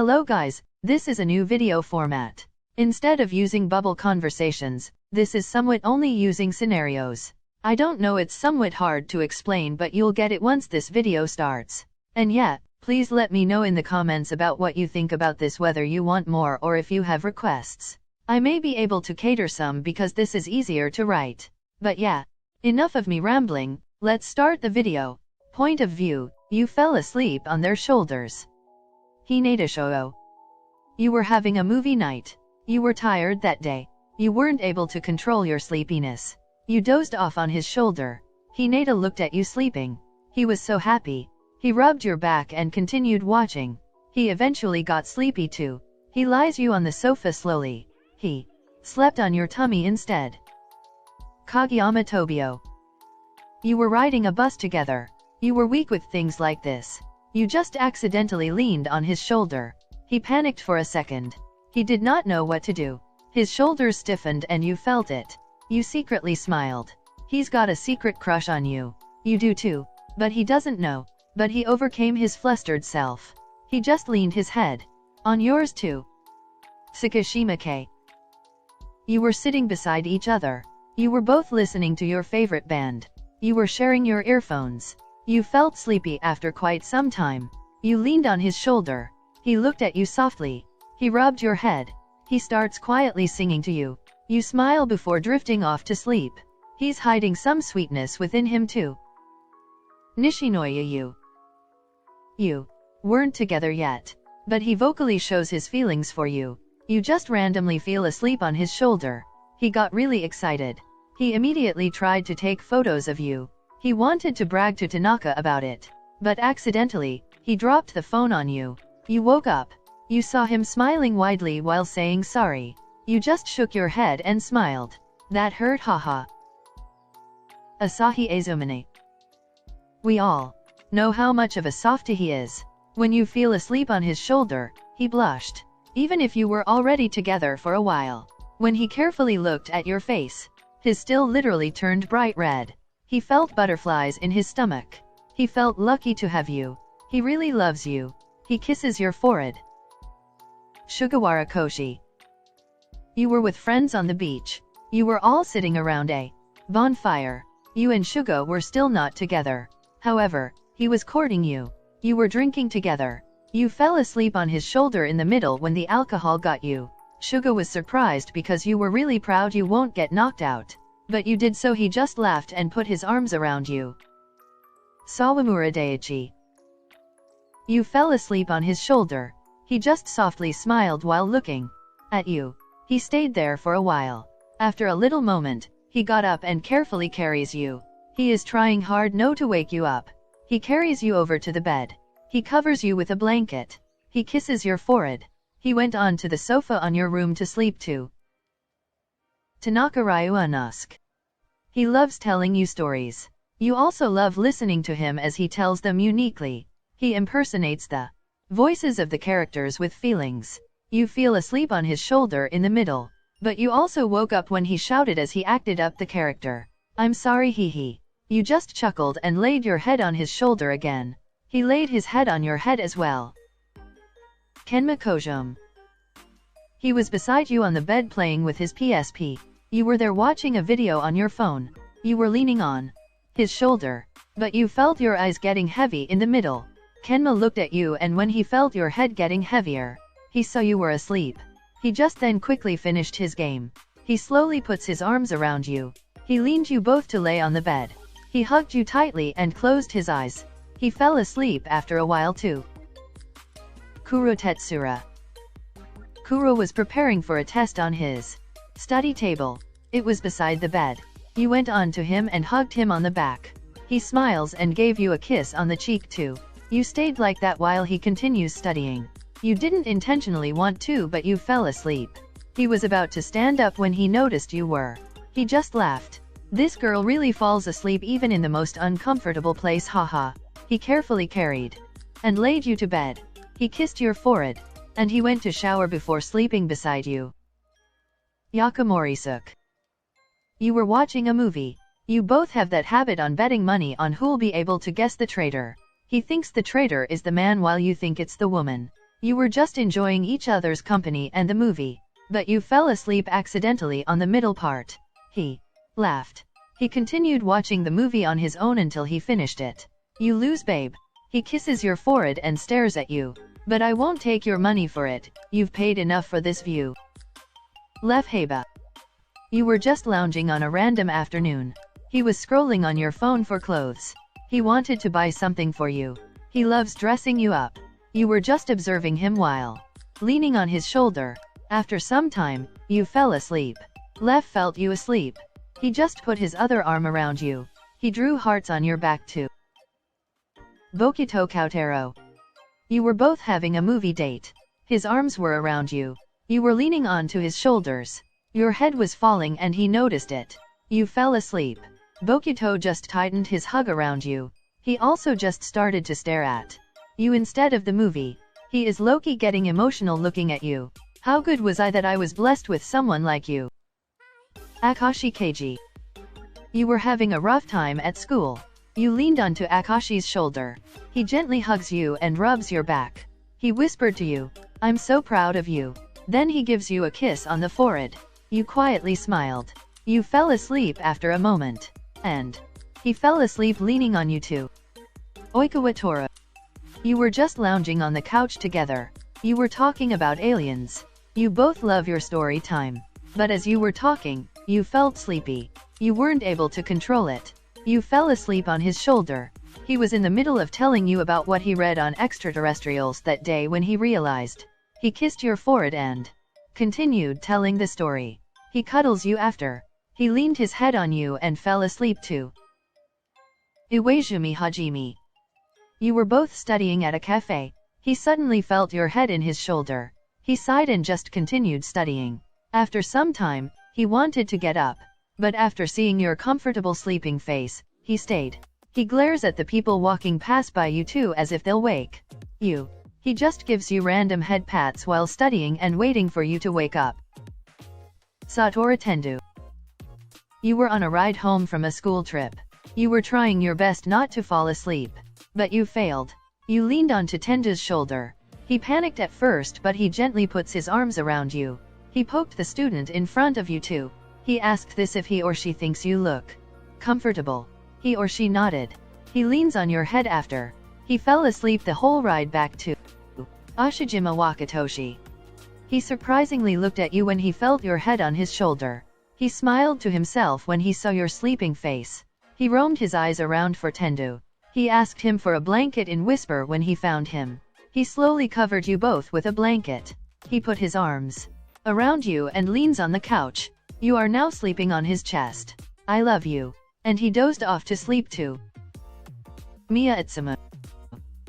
Hello guys, this is a new video format. Instead of using bubble conversations, this is somewhat only using scenarios. I don't know, it's somewhat hard to explain, but you'll get it once this video starts. And yeah, please let me know in the comments about what you think about this, whether you want more or if you have requests. I may be able to cater some because this is easier to write. But yeah, enough of me rambling, let's start the video. Point of view: you fell asleep on their shoulders. Hinata shou. You were having a movie night. You were tired that day. You weren't able to control your sleepiness. You dozed off on his shoulder. Hinata looked at you sleeping. He was so happy. He rubbed your back and continued watching. He eventually got sleepy too. He lies you on the sofa slowly. He slept on your tummy instead. Kageyama Tobio. You were riding a bus together. You were weak with things like this. You just accidentally leaned on his shoulder. He panicked for a second. He did not know what to do. His shoulders stiffened and you felt it. You secretly smiled. He's got a secret crush on you. You do too. But he doesn't know. But he overcame his flustered self. He just leaned his head on yours too. Sakashima-ke. You were sitting beside each other. You were both listening to your favorite band. You were sharing your earphones. You felt sleepy after quite some time. You leaned on his shoulder. He looked at you softly. He rubbed your head. He starts quietly singing to you. You smile before drifting off to sleep. He's hiding some sweetness within him too. Nishinoya. You weren't together yet, but he vocally shows his feelings for you. You just randomly feel asleep on his shoulder. He got really excited. He immediately tried to take photos of you. He wanted to brag to Tanaka about it. But accidentally, he dropped the phone on you. You woke up. You saw him smiling widely while saying sorry. You just shook your head and smiled. That hurt, haha. Asahi Azumane. We all know how much of a softie he is. When you feel asleep on his shoulder, he blushed. Even if you were already together for a while. When he carefully looked at your face, his still literally turned bright red. He felt butterflies in his stomach. He felt lucky to have you. He really loves you. He kisses your forehead. Sugawara Koshi. You were with friends on the beach. You were all sitting around a bonfire. You and Shugo were still not together. However, he was courting you. You were drinking together. You fell asleep on his shoulder in the middle when the alcohol got you. Shugo was surprised because you were really proud you won't get knocked out. But you did, so he just laughed and put his arms around you. Sawamura Daichi. You fell asleep on his shoulder. He just softly smiled while looking at you. He stayed there for a while. After a little moment, he got up and carefully carries you. He is trying hard not to wake you up. He carries you over to the bed. He covers you with a blanket. He kisses your forehead. He went on to the sofa on your room to sleep too. Tanaka Ryuanosuke. He loves telling you stories. You also love listening to him as he tells them uniquely. He impersonates the voices of the characters with feelings. You feel asleep on his shoulder in the middle. But you also woke up when he shouted as he acted up the character. I'm sorry, hee. You just chuckled and laid your head on his shoulder again. He laid his head on your head as well. Kenma Kojum. He was beside you on the bed playing with his PSP. You were there watching a video on your phone. You were leaning on his shoulder. But you felt your eyes getting heavy in the middle. Kenma looked at you, and when he felt your head getting heavier, he saw you were asleep. He just then quickly finished his game. He slowly puts his arms around you. He leaned you both to lay on the bed. He hugged you tightly and closed his eyes. He fell asleep after a while too. Kuro Tetsura. Kuro was preparing for a test on his study table. It was beside the bed. You went on to him and hugged him on the back. He smiles and gave you a kiss on the cheek too. You stayed like that while he continues studying. You didn't intentionally want to, but you fell asleep. He was about to stand up when he noticed you were. He just laughed. This girl really falls asleep even in the most uncomfortable place, haha. He carefully carried and laid you to bed. He kissed your forehead. And he went to shower before sleeping beside you. Yakamori-suke. You were watching a movie. You both have that habit on betting money on who'll be able to guess the traitor. He thinks the traitor is the man while you think it's the woman. You were just enjoying each other's company and the movie, but you fell asleep accidentally on the middle part. He laughed. He continued watching the movie on his own until he finished it. You lose, babe. He kisses your forehead and stares at you. But I won't take your money for it, you've paid enough for this view. Lef Heba. You were just lounging on a random afternoon. He was scrolling on your phone for clothes. He wanted to buy something for you. He loves dressing you up. You were just observing him while leaning on his shoulder. After some time, you fell asleep. Lef felt you asleep. He just put his other arm around you. He drew hearts on your back too. Bokito Kautero. You were both having a movie date. His arms were around you. You were leaning onto his shoulders. Your head was falling and he noticed it. You fell asleep. Bokito just tightened his hug around you. He also just started to stare at you instead of the movie. He is low-key getting emotional looking at you. How good was I that I was blessed with someone like you. Akashi Keiji. You were having a rough time at school. You leaned onto Akashi's shoulder. He gently hugs you and rubs your back. He whispered to you, "I'm so proud of you." Then he gives you a kiss on the forehead. You quietly smiled. You fell asleep after a moment. And he fell asleep leaning on you too. Oikawa Tora. You were just lounging on the couch together. You were talking about aliens. You both love your story time. But as you were talking, you felt sleepy. You weren't able to control it. You fell asleep on his shoulder. He was in the middle of telling you about what he read on extraterrestrials that day when he realized. He kissed your forehead and continued telling the story. He cuddles you after. He leaned his head on you and fell asleep too. Iwaizumi Hajime. You were both studying at a cafe. He suddenly felt your head in his shoulder. He sighed and just continued studying. After some time, he wanted to get up. But after seeing your comfortable sleeping face, he stayed. He glares at the people walking past by you too as if they'll wake you. He just gives you random head pats while studying and waiting for you to wake up. Satoru Tendu. You were on a ride home from a school trip. You were trying your best not to fall asleep. But you failed. You leaned onto Tendu's shoulder. He panicked at first, but he gently puts his arms around you. He poked the student in front of you too. He asked this if he or she thinks you look comfortable. He or she nodded. He leans on your head after. He fell asleep the whole ride back to Ashijima Wakatoshi. He surprisingly looked at you when he felt your head on his shoulder. He smiled to himself when he saw your sleeping face. He roamed his eyes around for Tendu. He asked him for a blanket in whisper when he found him. He slowly covered you both with a blanket. He put his arms around you and leans on the couch. You are now sleeping on his chest. I love you. And he dozed off to sleep too. Miya Itsumu.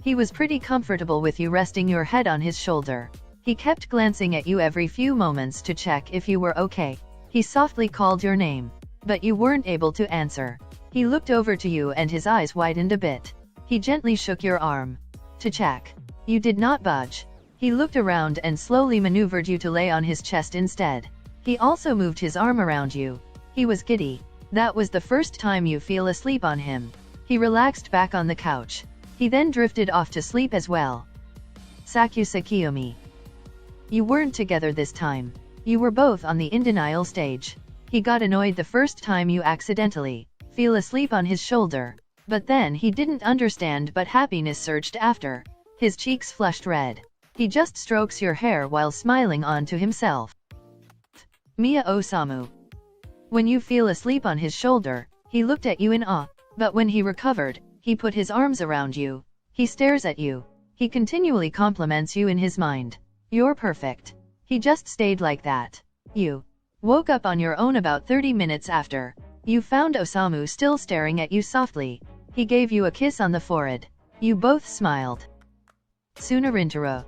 He was pretty comfortable with you resting your head on his shoulder. He kept glancing at you every few moments to check if you were okay. He softly called your name. But you weren't able to answer. He looked over to you and his eyes widened a bit. He gently shook your arm to check. You did not budge. He looked around and slowly maneuvered you to lay on his chest instead. He also moved his arm around you. He was giddy. That was the first time you fell asleep on him. He relaxed back on the couch. He then drifted off to sleep as well. Sakusa Kiyomi. You weren't together this time. You were both on the in denial stage. He got annoyed the first time you accidentally fell asleep on his shoulder. But then he didn't understand, but happiness surged after. His cheeks flushed red. He just strokes your hair while smiling on to himself. Miya Osamu. When you fell asleep on his shoulder, he looked at you in awe, but when he recovered, he put his arms around you. He stares at you. He continually compliments you in his mind. You're perfect. He just stayed like that. You woke up on your own about 30 minutes after. You found Osamu still staring at you softly. He gave you a kiss on the forehead. You both smiled. Sunarintaro.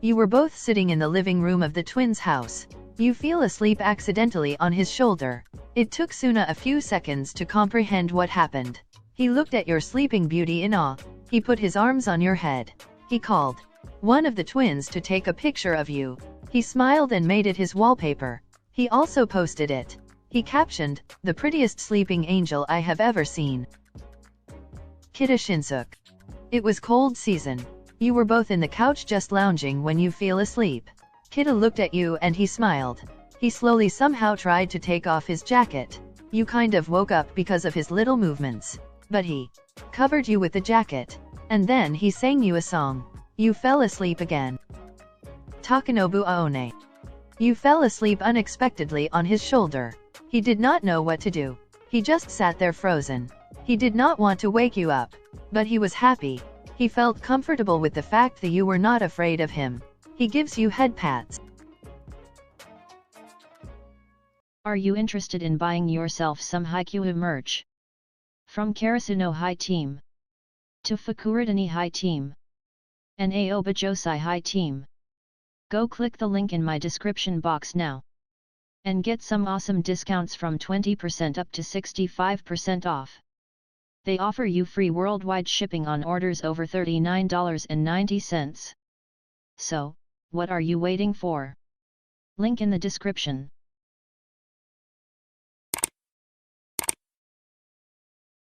You were both sitting in the living room of the twins' house. You fell asleep accidentally on his shoulder. It took Suna a few seconds to comprehend what happened. He looked at your sleeping beauty in awe. He put his arms on your head. He called one of the twins to take a picture of you. He smiled and made it his wallpaper. He also posted it. He captioned, "The prettiest sleeping angel I have ever seen." Kita Shinsuke. It was cold season. You were both in the couch just lounging when you fell asleep. Kita looked at you and he smiled. He slowly somehow tried to take off his jacket. You kind of woke up because of his little movements. But he covered you with the jacket. And then he sang you a song. You fell asleep again. Takanobu Aone. You fell asleep unexpectedly on his shoulder. He did not know what to do. He just sat there frozen. He did not want to wake you up. But he was happy. He felt comfortable with the fact that you were not afraid of him. He gives you head pats. Are you interested in buying yourself some Haikyuu merch? From Karasuno High Team to Fukuradani High Team and Aoba Josai High Team. Go click the link in my description box now and get some awesome discounts from 20% up to 65% off. They offer you free worldwide shipping on orders over $39.90. So, what are you waiting for? Link in the description.